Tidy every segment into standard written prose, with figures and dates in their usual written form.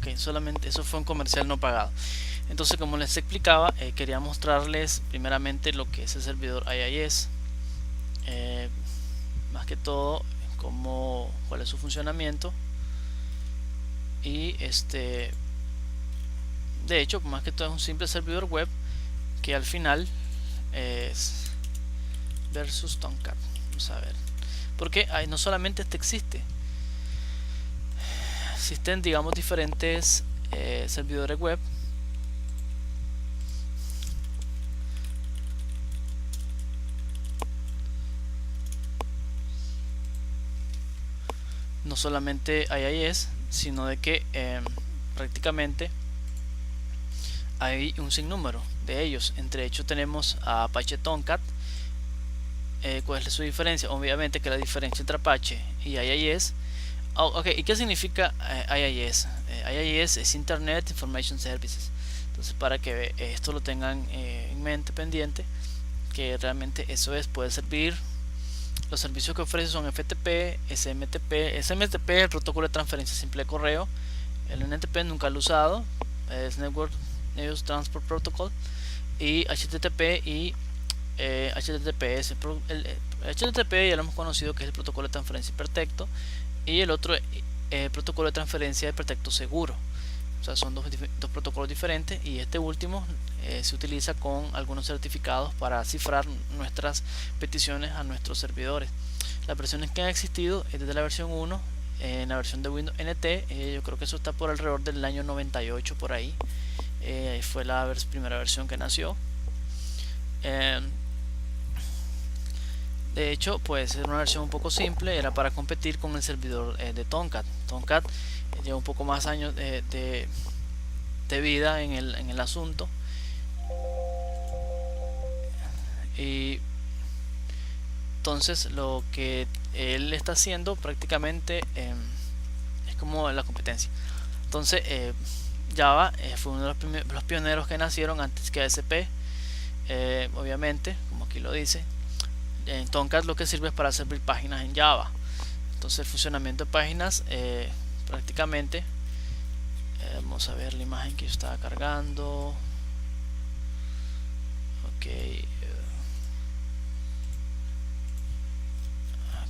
Ok, solamente eso fue un comercial no pagado. Entonces, como les explicaba, quería mostrarles primeramente lo que es el servidor IIS, más que todo cuál es su funcionamiento, y de hecho, más que todo es un simple servidor web que al final es versus Tomcat. Vamos a ver, porque no solamente existen, digamos, diferentes servidores web. No solamente IIS, sino de que prácticamente hay un sinnúmero de ellos. Entre ellos tenemos a Apache Tomcat. ¿Cuál es su diferencia? Obviamente que la diferencia entre Apache y IIS. ¿Y qué significa IIS? IIS es Internet Information Services. Entonces, para que esto lo tengan en mente, pendiente, que realmente eso puede servir. Los servicios que ofrece son FTP, SMTP. SMTP es el protocolo de transferencia simple de correo. El NTP nunca lo he usado, es Network News Transport Protocol. Y HTTP y HTTPS. El HTTP ya lo hemos conocido, que es el protocolo de transferencia hipertexto, y el otro protocolo de transferencia de hipertexto seguro. O sea, son dos protocolos diferentes, y este último se utiliza con algunos certificados para cifrar nuestras peticiones a nuestros servidores. Las versiones que han existido es desde la versión 1, en la versión de Windows NT, yo creo que eso está por alrededor del año 98 por ahí. Fue la primera versión que nació. De hecho, pues era una versión un poco simple, era para competir con el servidor de Tomcat. Tomcat lleva un poco más años de vida en el asunto, y entonces lo que él está haciendo prácticamente es como la competencia. Entonces Java fue uno de los pioneros que nacieron antes que ASP, obviamente, como aquí lo dice. En Tomcat lo que sirve es para servir páginas en Java. Entonces el funcionamiento de páginas prácticamente, vamos a ver la imagen que yo estaba cargando. Ok,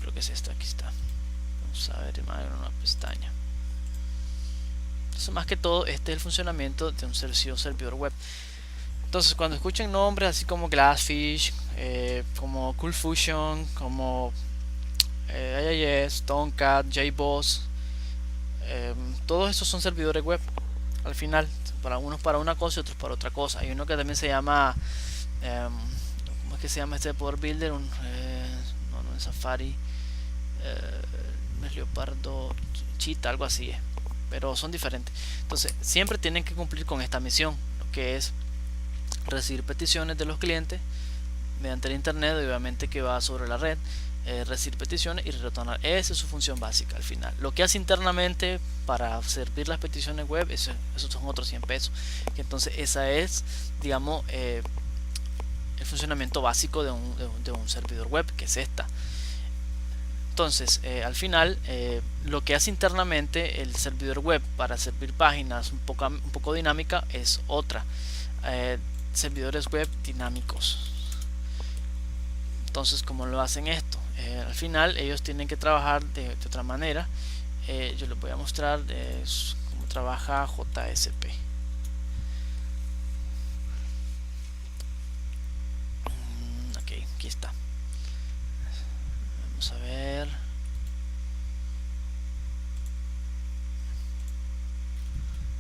creo que es esta, aquí está. Vamos a ver imagen en una pestaña. Entonces, más que todo, este es el funcionamiento de un servidor web. Entonces, cuando escuchen nombres así como Glassfish, como CoolFusion, como IIS, Tomcat, JBoss, todos estos son servidores web. Al final, para unos para una cosa y otros para otra cosa. Hay uno que también se llama, ¿cómo es que se llama este Power Builder? No es Safari, es Leopardo, Cheetah, algo así es. Pero son diferentes. Entonces, siempre tienen que cumplir con esta misión, lo que es recibir peticiones de los clientes mediante el internet, obviamente que va sobre la red, recibir peticiones y retornar. Esa es su función básica al final. Lo que hace internamente para servir las peticiones web, esos son otros 100 pesos. Entonces esa es, digamos, el funcionamiento básico de un servidor web, que es esta. Entonces, al final, lo que hace internamente el servidor web para servir páginas un poco dinámica es otra. Servidores web dinámicos. Entonces, ¿cómo lo hacen esto? Al final ellos tienen que trabajar de otra manera. Yo les voy a mostrar cómo trabaja JSP. Ok, aquí está. Vamos a ver.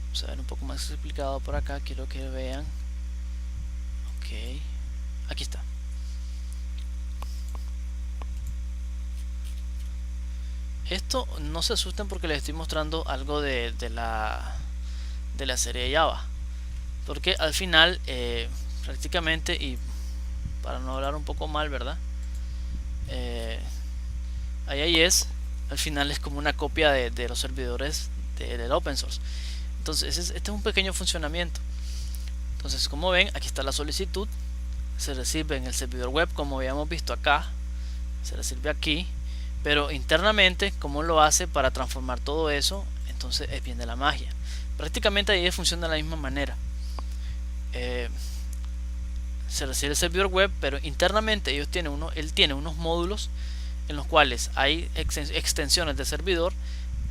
Vamos a ver un poco más explicado por acá. Quiero que vean. Ok, aquí está. Esto no se asusten porque les estoy mostrando algo de la serie Java, porque al final prácticamente, y para no hablar un poco mal, ¿verdad? IIS al final es como una copia de los servidores del open source. Entonces este es un pequeño funcionamiento. Entonces, como ven, aquí está la solicitud, se recibe en el servidor web, como habíamos visto acá, se recibe aquí. Pero internamente, ¿cómo lo hace para transformar todo eso? Entonces viene la magia. Prácticamente ahí funciona de la misma manera. Se recibe el servidor web, pero internamente él tiene unos módulos en los cuales hay extensiones de servidor,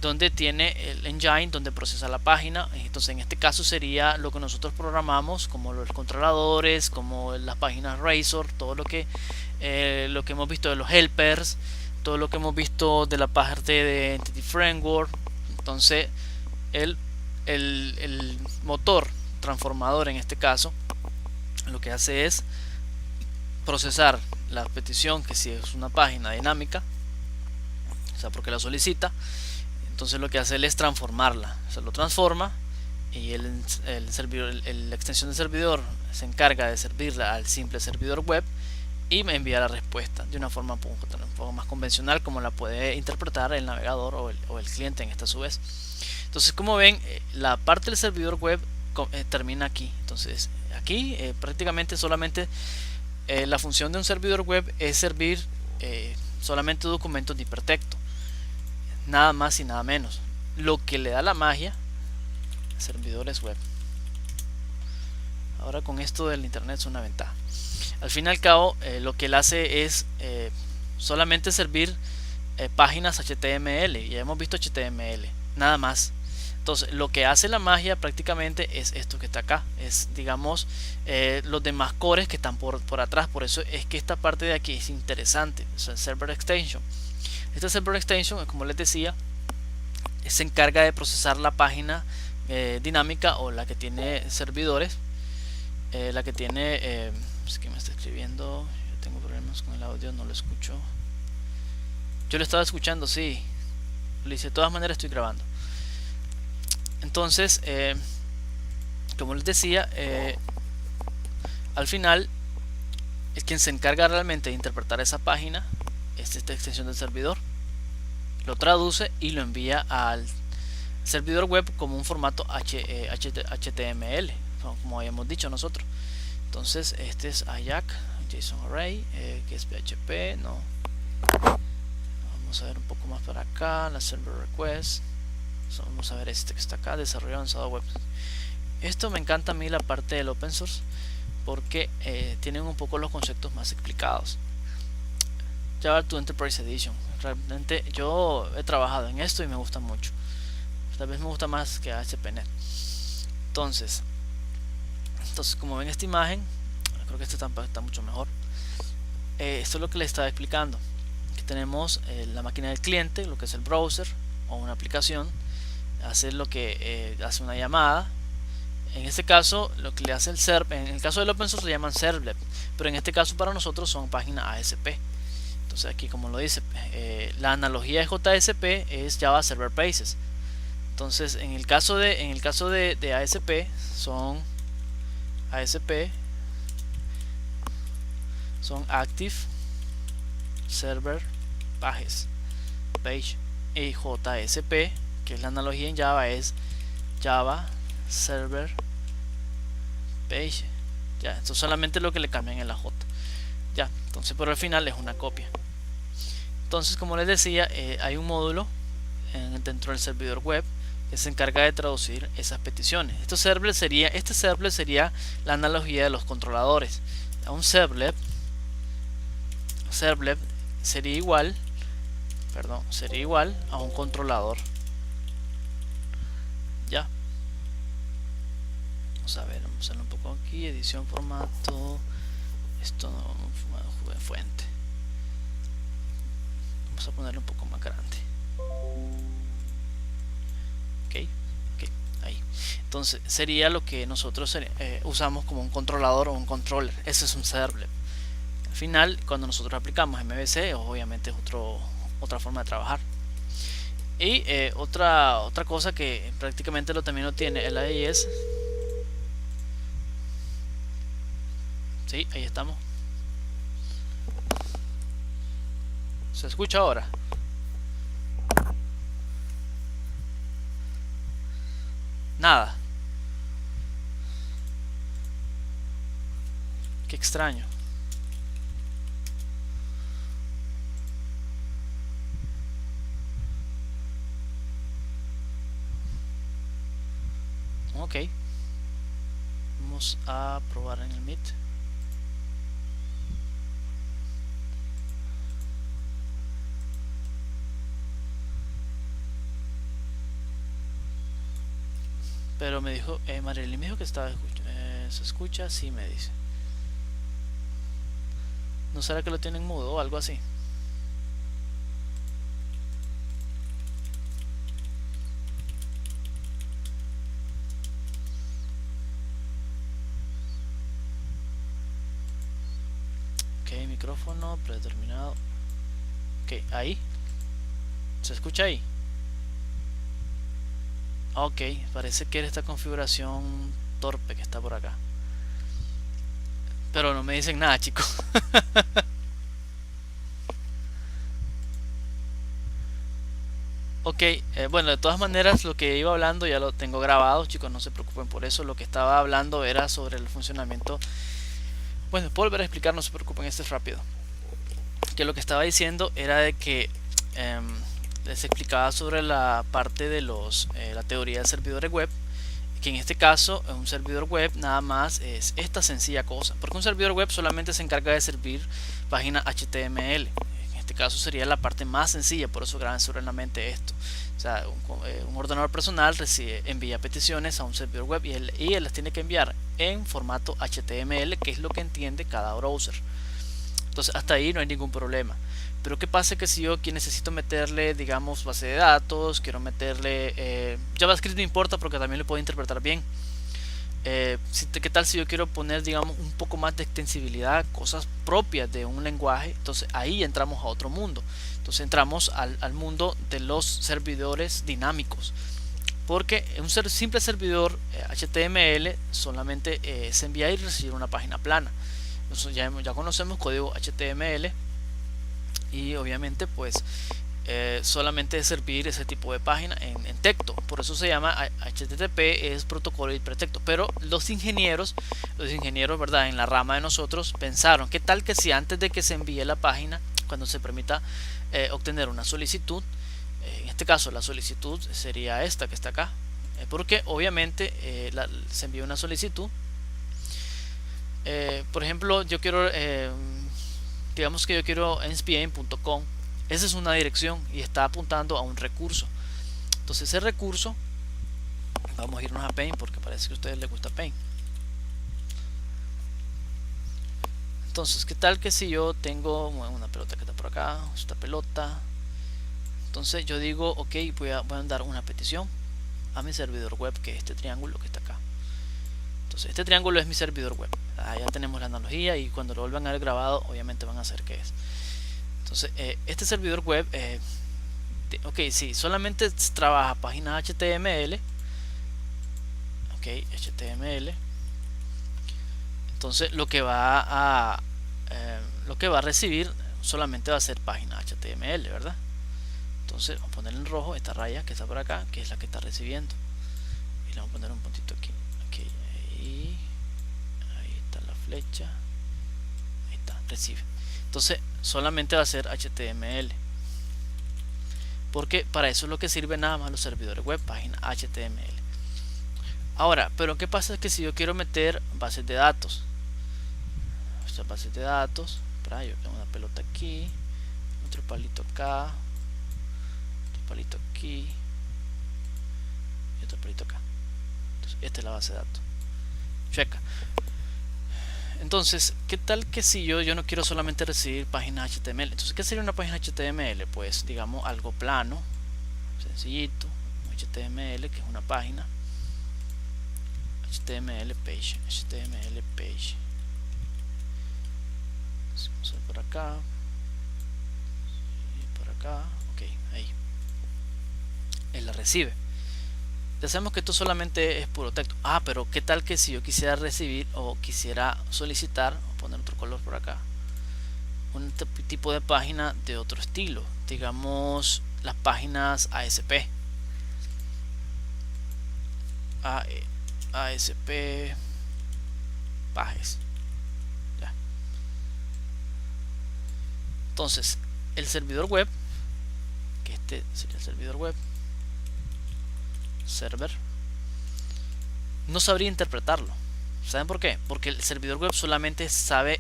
donde tiene el engine donde procesa la página. Entonces en este caso sería lo que nosotros programamos, como los controladores, como las páginas Razor, todo lo que hemos visto de los helpers, todo lo que hemos visto de la parte de Entity Framework. Entonces el motor transformador en este caso lo que hace es procesar la petición, que si es una página dinámica, o sea, porque la solicita, entonces lo que hace él es transformarla, se lo transforma, y la extensión del servidor se encarga de servirla al simple servidor web y me envía la respuesta de una forma un poco más convencional, como la puede interpretar el navegador o el cliente en esta a su vez. Entonces, como ven, la parte del servidor web termina aquí. Entonces aquí prácticamente solamente la función de un servidor web es servir solamente documentos de hipertexto, nada más y nada menos. Lo que le da la magia a servidores web. Ahora con esto del internet es una ventaja. Al fin y al cabo lo que él hace es solamente servir páginas HTML. Ya hemos visto HTML, nada más. Entonces lo que hace la magia prácticamente es esto que está acá, es digamos los demás cores que están por atrás. Por eso es que esta parte de aquí es interesante. Es el Server Extension. Este Server Extension, como les decía, se encarga de procesar la página dinámica, o la que tiene servidores, la que tiene es que me está escribiendo, yo tengo problemas con el audio, no lo escucho. Yo lo estaba escuchando, sí, lo hice, de todas maneras estoy grabando. Entonces como les decía, al final es quien se encarga realmente de interpretar esa página, es esta extensión del servidor, lo traduce y lo envía al servidor web como un formato HTML, como habíamos dicho nosotros. Entonces este es Ajax JSON Array, que es PHP. No, vamos a ver un poco más para acá, la server request. Vamos a ver este que está acá, desarrollo avanzado web. Esto me encanta a mí, la parte del open source, porque tienen un poco los conceptos más explicados. Java to Enterprise Edition, realmente yo he trabajado en esto y me gusta mucho. Tal vez me gusta más que ASP.NET. Entonces como ven esta imagen, creo que este está mucho mejor. Esto es lo que les estaba explicando. Aquí tenemos la máquina del cliente, lo que es el browser o una aplicación. Hace lo que hace una llamada. En este caso lo que le hace el server, en el caso del open source le llaman servlet, pero en este caso para nosotros son páginas ASP. Entonces aquí, como lo dice, la analogía de JSP es Java Server Pages. Entonces en el caso de ASP son Active Server Pages Page, y JSP, que es la analogía en Java, es Java Server Page. Ya, esto es solamente lo que le cambian en la J. Ya, entonces por el final es una copia. Entonces, como les decía, hay un módulo dentro del servidor web que se encarga de traducir esas peticiones. Este servlet sería la analogía de los controladores. A un servlet sería igual a un controlador. Ya, vamos a ver, vamos a hacerlo un poco aquí, edición, formato, esto no, fuente, vamos a ponerlo un poco más grande. Ok, ahí. Entonces sería lo que nosotros usamos como un controlador o un controller. Ese es un servlet. Al final, cuando nosotros aplicamos MVC, obviamente es otra forma de trabajar. Y otra cosa que prácticamente también lo tiene el AIS. Sí, ahí estamos. ¿Se escucha ahora? Nada. Qué extraño. Ok, vamos a probar en el Meet. Pero me dijo, Marilyn me dijo que estaba se escucha, sí me dice. ¿No será que lo tienen mudo o algo así? Ok, micrófono predeterminado. Ok, ahí. ¿Se escucha ahí? Ok, parece que era esta configuración torpe que está por acá. Pero no me dicen nada, chicos. Ok, bueno, de todas maneras lo que iba hablando ya lo tengo grabado, chicos, no se preocupen por eso. Lo que estaba hablando era sobre el funcionamiento. Bueno, puedo volver a explicar, no se preocupen, este es rápido. Que lo que estaba diciendo era de que les explicaba sobre la parte de la teoría de servidores web, que en este caso un servidor web nada más es esta sencilla cosa, porque un servidor web solamente se encarga de servir páginas HTML. En este caso sería la parte más sencilla, por eso graben sobre la mente esto. O sea, un ordenador personal envía peticiones a un servidor web y él las tiene que enviar en formato HTML, que es lo que entiende cada browser. Entonces hasta ahí no hay ningún problema. Pero qué pasa que si yo necesito meterle, digamos, base de datos, quiero meterle JavaScript, no importa porque también lo puedo interpretar bien. ¿Qué tal si yo quiero poner, digamos, un poco más de extensibilidad, cosas propias de un lenguaje? Entonces ahí entramos a otro mundo. Entonces entramos al mundo de los servidores dinámicos. Porque un simple servidor HTML solamente es enviar y recibir una página plana. Entonces ya conocemos código HTML y obviamente pues solamente es servir ese tipo de página en texto. Por eso se llama HTTP, es protocolo de hipertexto. Pero los ingenieros, verdad, en la rama de nosotros pensaron, ¿qué tal que si antes de que se envíe la página, cuando se permita obtener una solicitud, en este caso la solicitud sería esta que está acá, porque obviamente se envía una solicitud. Por ejemplo, yo quiero, digamos que yo quiero nspm.com. Esa es una dirección y está apuntando a un recurso. Entonces ese recurso, vamos a irnos a Paint porque parece que a ustedes les gusta Paint. Entonces, ¿qué tal que si yo tengo una pelota que está por acá, esta pelota? Entonces yo digo, ok, voy a dar una petición a mi servidor web, que es este triángulo que está acá. Entonces este triángulo es mi servidor web. Ya tenemos la analogía y cuando lo vuelvan a ver grabado obviamente van a saber qué es. Entonces este servidor web, ok, sí, solamente trabaja páginas HTML. Ok, HTML. Entonces lo que va a recibir solamente va a ser página HTML, ¿verdad? Entonces vamos a poner en rojo esta raya que está por acá, que es la que está recibiendo, y le vamos a poner un puntito aquí. Okay, ahí está la flecha, ahí está, recibe. Entonces solamente va a ser HTML, porque para eso es lo que sirve nada más los servidores web, página HTML. Ahora, pero qué pasa es que si yo quiero meter bases de datos, estas bases de datos, yo tengo una pelota aquí, otro palito acá, otro palito aquí y otro palito acá. Entonces esta es la base de datos. Checa. Entonces, ¿qué tal que si yo no quiero solamente recibir páginas HTML? Entonces, ¿qué sería una página HTML? Pues digamos algo plano, sencillito, HTML, que es una página. HTML page, HTML page. Vamos a ver por acá y por acá. Ok, ahí. Él la recibe. Ya sabemos que esto solamente es puro texto. Pero ¿qué tal que si yo quisiera recibir o quisiera solicitar, voy a poner otro color por acá, un tipo de página de otro estilo? Digamos las páginas ASP. ASP pages. Ya. Entonces, el servidor web, que este sería el servidor web, server, no sabría interpretarlo. ¿Saben por qué? Porque el servidor web solamente sabe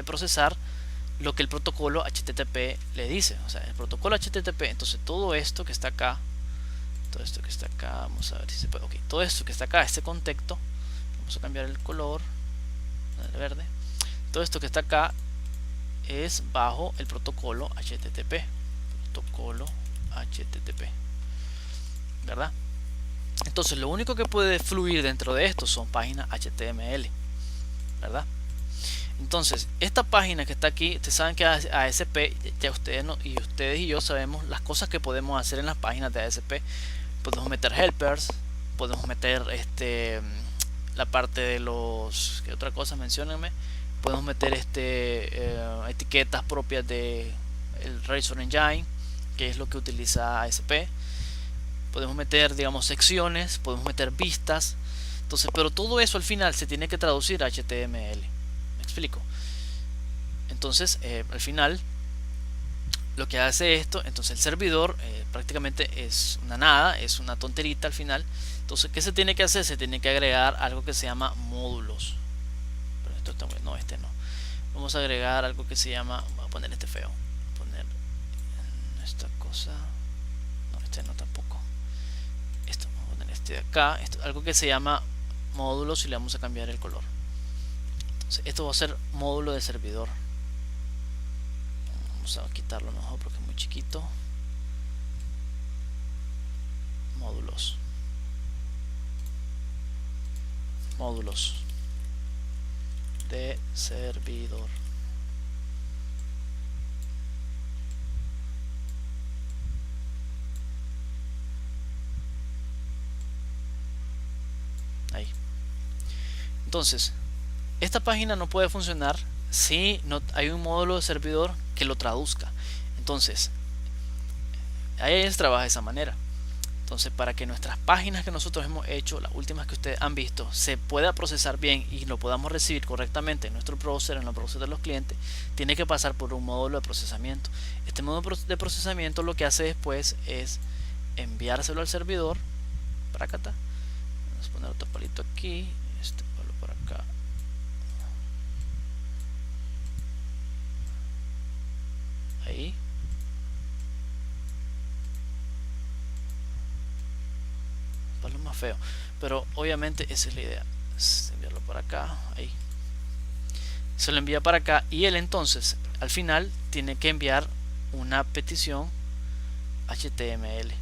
procesar lo que el protocolo HTTP le dice. O sea, el protocolo HTTP, entonces todo esto que está acá, vamos a ver si se puede. Ok, todo esto que está acá, este contexto, vamos a cambiar el color, el verde. Todo esto que está acá es bajo el protocolo HTTP. Protocolo HTTP, ¿verdad? Entonces lo único que puede fluir dentro de esto son páginas HTML, ¿verdad? Entonces esta página que está aquí, ustedes saben que ASP, ya ustedes y yo sabemos las cosas que podemos hacer en las páginas de ASP. Podemos meter helpers, podemos meter la parte de los, ¿qué otra cosa? Menciónenme. Podemos meter etiquetas propias de el Razor Engine, que es lo que utiliza ASP. Podemos meter, digamos, secciones, podemos meter vistas. Entonces, pero todo eso al final se tiene que traducir a HTML. ¿Me explico? Entonces, al final, lo que hace esto, entonces el servidor prácticamente es una nada, es una tonterita al final. Entonces, ¿qué se tiene que hacer? Se tiene que agregar algo que se llama módulos. Pero esto está bueno, este no. Vamos a agregar algo que se llama, voy a poner este feo, voy a poner esta cosa, no, este no tampoco. Esto, vamos a poner este de acá, algo que se llama módulos y le vamos a cambiar el color. Entonces, esto va a ser módulo de servidor. Vamos a quitarlo mejor porque es muy chiquito. Módulos de servidor. Ahí. Entonces, esta página no puede funcionar si no hay un módulo de servidor que lo traduzca. Entonces, AIS trabaja de esa manera. Entonces, para que nuestras páginas que nosotros hemos hecho, las últimas que ustedes han visto, se pueda procesar bien y lo podamos recibir correctamente en nuestro browser, en los browsers de los clientes, tiene que pasar por un módulo de procesamiento. Este módulo de procesamiento lo que hace después es enviárselo al servidor. Para acá está. Vamos a poner otro palito aquí, este palo por acá. Ahí. Palo más feo, pero obviamente esa es la idea, es enviarlo para acá. Ahí se lo envía para acá y él entonces al final tiene que enviar una petición HTML,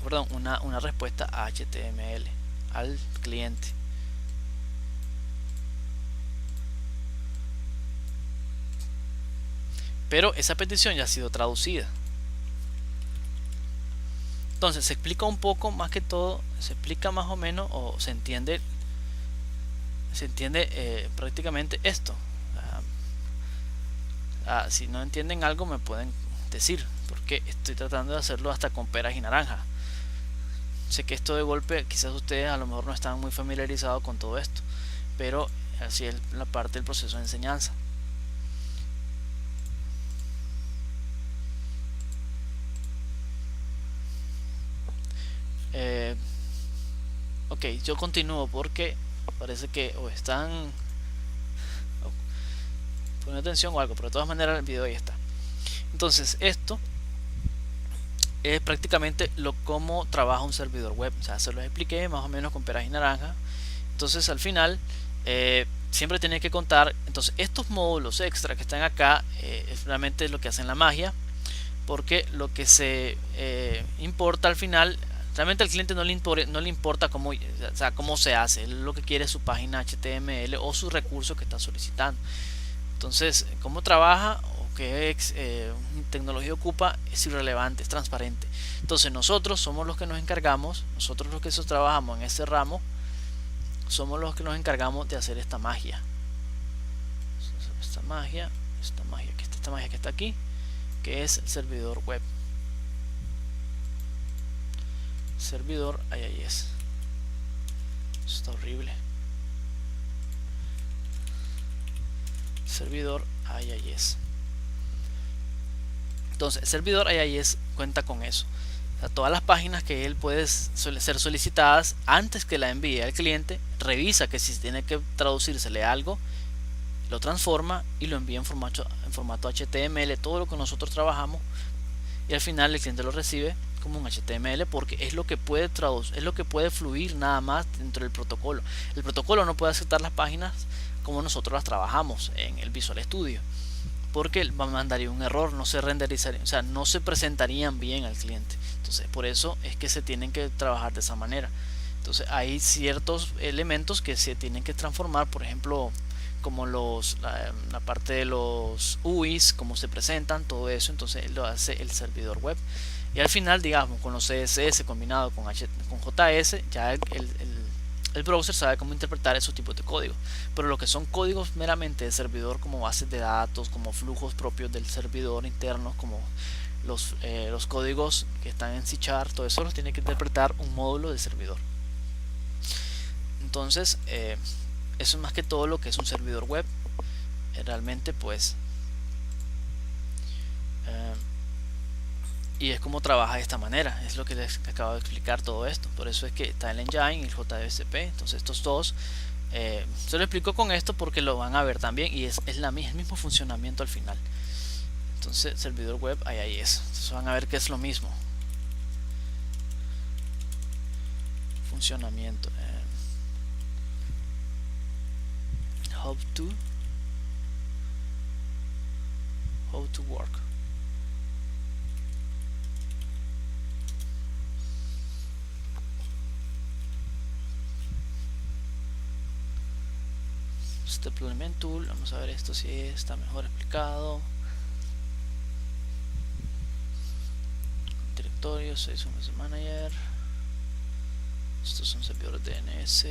perdón, una respuesta a HTML al cliente. Pero esa petición ya ha sido traducida. Entonces se explica un poco, más que todo, se explica más o menos, o se entiende prácticamente esto. Si no entienden algo me pueden decir, porque estoy tratando de hacerlo hasta con peras y naranjas. Sé que esto de golpe, quizás ustedes a lo mejor no están muy familiarizados con todo esto, pero así es la parte del proceso de enseñanza. Ok, yo continúo porque parece que o están poniendo atención o algo, pero de todas maneras el video ahí está. Entonces esto es prácticamente cómo trabaja un servidor web. O sea, se los expliqué más o menos con peras y naranjas. Entonces al final siempre tiene que contar. Entonces estos módulos extra que están acá es realmente lo que hacen la magia, porque lo que se importa al final, realmente al cliente no le importa cómo, o sea, cómo se hace. Él lo que quiere es su página HTML o su recurso que está solicitando. Entonces, cómo trabaja o qué tecnología ocupa es irrelevante, es transparente. Entonces nosotros somos los que nos encargamos, nosotros los que trabajamos en ese ramo, somos los que nos encargamos de hacer esta magia. Esta magia que está aquí, que es el servidor web. Servidor AIS. Está horrible. Servidor AIS. Entonces, el servidor AIS cuenta con eso. sea, todas las páginas que él puede ser solicitadas antes que la envíe al cliente, revisa que si tiene que traducírsele algo, lo transforma y lo envía en formato HTML, todo lo que nosotros trabajamos, y al final el cliente lo recibe como un HTML porque es lo que puede traducir, es lo que puede fluir nada más dentro del protocolo. El protocolo no puede aceptar las páginas como nosotros las trabajamos en el Visual Studio, porque mandaría un error, no se renderizaría, o sea, no se presentarían bien al cliente. Entonces, por eso es que se tienen que trabajar de esa manera. Entonces, hay ciertos elementos que se tienen que transformar, por ejemplo, como la parte de los UIs, cómo se presentan, todo eso. Entonces lo hace el servidor web, y al final, digamos, con los CSS combinado con JS, ya el browser sabe cómo interpretar esos tipos de códigos. Pero lo que son códigos meramente de servidor, como bases de datos, como flujos propios del servidor internos, como los códigos que están en C#, todo eso los tiene que interpretar un módulo de servidor. Entonces eso es más que todo lo que es un servidor web. Realmente pues y es como trabaja de esta manera, es lo que les acabo de explicar todo esto. Por eso es que está el engine y el JSP. Entonces estos dos se lo explico con esto porque lo van a ver también, y es el mismo funcionamiento al final. Entonces servidor web, ahí es. Entonces van a ver que es lo mismo funcionamiento. How to work. Deployment tool, vamos a ver esto si está mejor explicado. Directorio, 6 manager. Estos son servidores DNS.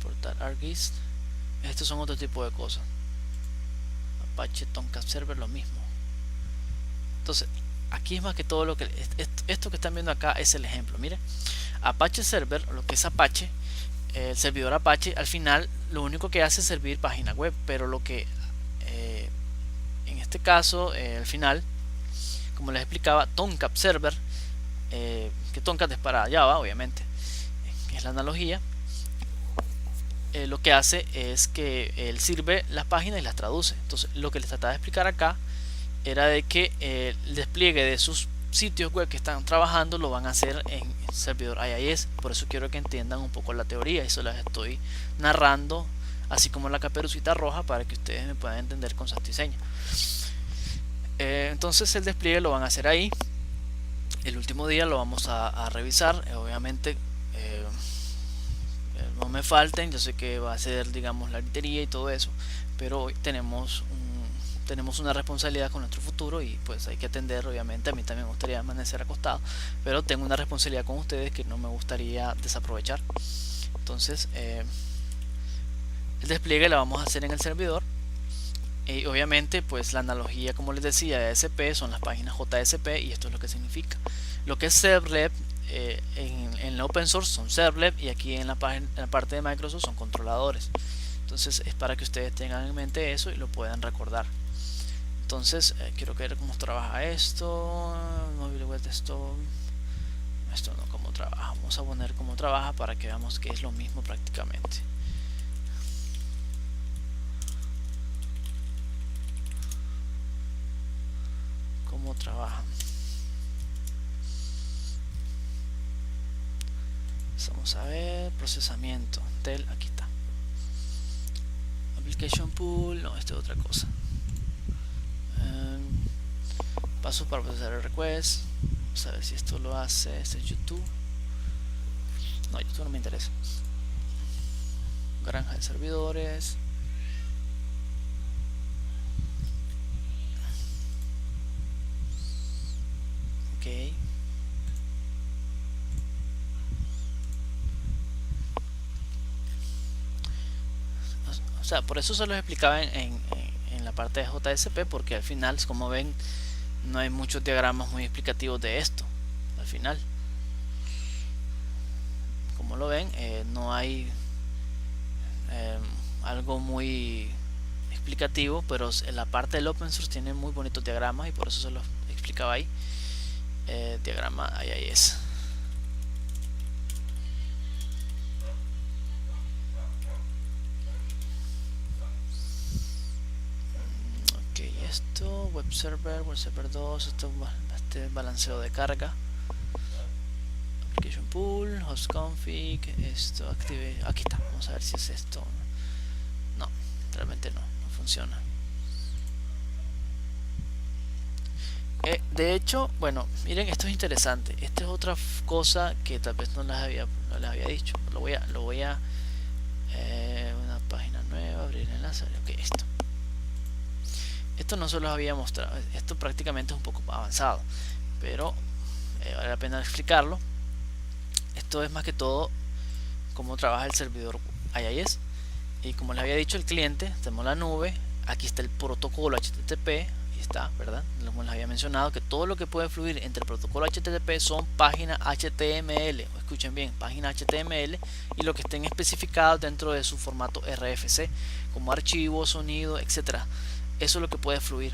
Portal ArcGIS. Estos son otro tipo de cosas. Apache Tomcat Server, lo mismo. Entonces aquí es más que todo lo que esto que están viendo acá es el ejemplo. Miren, Apache Server, lo que es Apache, el servidor Apache, al final lo único que hace es servir página web, pero lo que en este caso al final, como les explicaba, Tomcat Server, que Tomcat es para Java, obviamente, es la analogía. Lo que hace es que él sirve las páginas y las traduce. Entonces lo que les trataba de explicar acá era de que el despliegue de sus sitios web que están trabajando lo van a hacer en servidor IIS. Por eso quiero que entiendan un poco la teoría, y se las estoy narrando así como la caperucita roja para que ustedes me puedan entender con santo y seña. Entonces el despliegue lo van a hacer ahí. El último día lo vamos a revisar. Obviamente no me falten, yo sé que va a ser, digamos, la gritería y todo eso, pero hoy tenemos una responsabilidad con nuestro futuro, y pues hay que atender. Obviamente a mí también me gustaría amanecer acostado, pero tengo una responsabilidad con ustedes que no me gustaría desaprovechar. Entonces el despliegue lo vamos a hacer en el servidor, y obviamente pues la analogía, como les decía, de ASP son las páginas JSP, y esto es lo que significa. Lo que es servleb en el open source son servleb, y aquí en la parte de Microsoft son controladores. Entonces es para que ustedes tengan en mente eso y lo puedan recordar. Entonces quiero ver cómo trabaja esto. Mobile web desktop. Esto no, cómo trabaja. Vamos a poner cómo trabaja para que veamos que es lo mismo prácticamente. Cómo trabaja. Vamos a ver procesamiento del, aquí está, application pool, no, esto es otra cosa. Pasos para procesar el request. Vamos a ver si esto lo hace. Este es YouTube. No, YouTube no me interesa. Granja de servidores. Ok. O sea, por eso se los explicaba en la parte de JSP, porque al final, como ven, no hay muchos diagramas muy explicativos de esto. Al final, como lo ven, no hay algo muy explicativo, pero en la parte del open source tiene muy bonitos diagramas, y por eso se los explicaba ahí. diagrama IIS. Ok, esto, web server 2, esto este balanceo de carga, application pool, host config, esto active, aquí está, vamos a ver si es esto. No, realmente no funciona. De hecho, bueno, miren, esto es interesante. Esta es otra cosa que tal vez no les había dicho. Lo voy a una página nueva, abrir enlace. Ok, esto no se los había mostrado. Esto prácticamente es un poco avanzado, pero vale la pena explicarlo. Esto es más que todo cómo trabaja el servidor IIS. Y como les había dicho, el cliente, tenemos la nube. Aquí está el protocolo HTTP. Está, ¿verdad? Como les había mencionado, que todo lo que puede fluir entre el protocolo HTTP son páginas HTML, escuchen bien, páginas HTML, y lo que estén especificados dentro de su formato RFC, como archivo, sonido, etcétera. Eso es lo que puede fluir.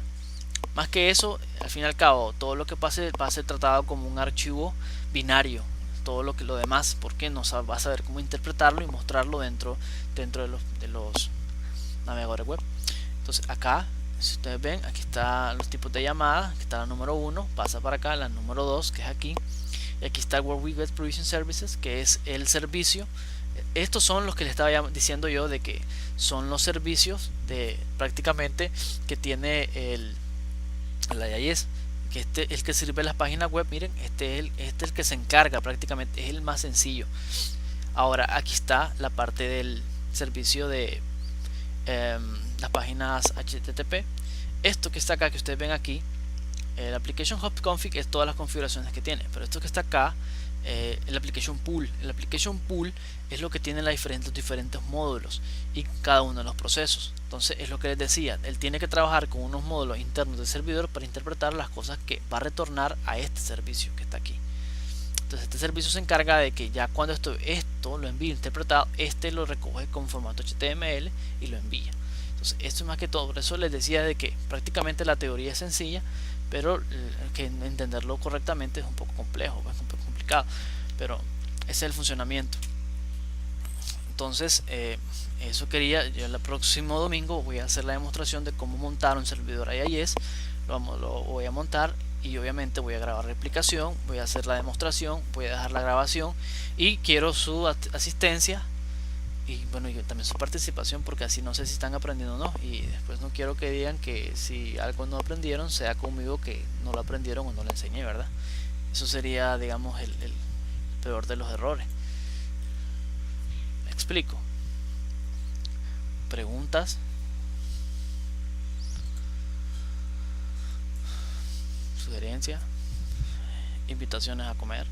Más que eso, al fin y al cabo, todo lo que pase va a ser tratado como un archivo binario. Todo lo demás, porque no va a saber cómo interpretarlo y mostrarlo dentro de los navegadores web. Entonces acá, si ustedes ven, aquí están los tipos de llamadas. Aquí está la número 1, pasa para acá, la número 2, que es aquí, y aquí está Where We Get Provision Services, que es el servicio. Estos son los que les estaba diciendo yo, de que son los servicios de prácticamente que tiene el IIS, que el que sirve las páginas web. Miren, este es el que se encarga prácticamente, es el más sencillo. Ahora aquí está la parte del servicio de las páginas HTTP. Esto que está acá, que ustedes ven aquí, el Application Hub Config, es todas las configuraciones que tiene. Pero esto que está acá, el Application Pool. El Application Pool es lo que tiene los diferentes módulos y cada uno de los procesos. Entonces es lo que les decía, él tiene que trabajar con unos módulos internos del servidor para interpretar las cosas que va a retornar a este servicio que está aquí. Entonces este servicio se encarga de que ya cuando esto lo envíe interpretado, este lo recoge con formato HTML y lo envía. Entonces esto es más que todo, por eso les decía de que prácticamente la teoría es sencilla, pero que entenderlo correctamente es un poco complejo, es un poco complicado, pero ese es el funcionamiento. Entonces eso quería, yo el próximo domingo voy a hacer la demostración de cómo montar un servidor IIS. Lo voy a montar y obviamente voy a grabar la explicación, voy a hacer la demostración, voy a dejar la grabación y quiero su asistencia y bueno, yo también su participación, porque así no sé si están aprendiendo o no, y después no quiero que digan que si algo no aprendieron sea conmigo que no lo aprendieron o no lo enseñé, ¿verdad? Eso sería, digamos, el peor de los errores. ¿Me explico? ¿Preguntas? ¿Sugerencias? ¿Invitaciones a comer?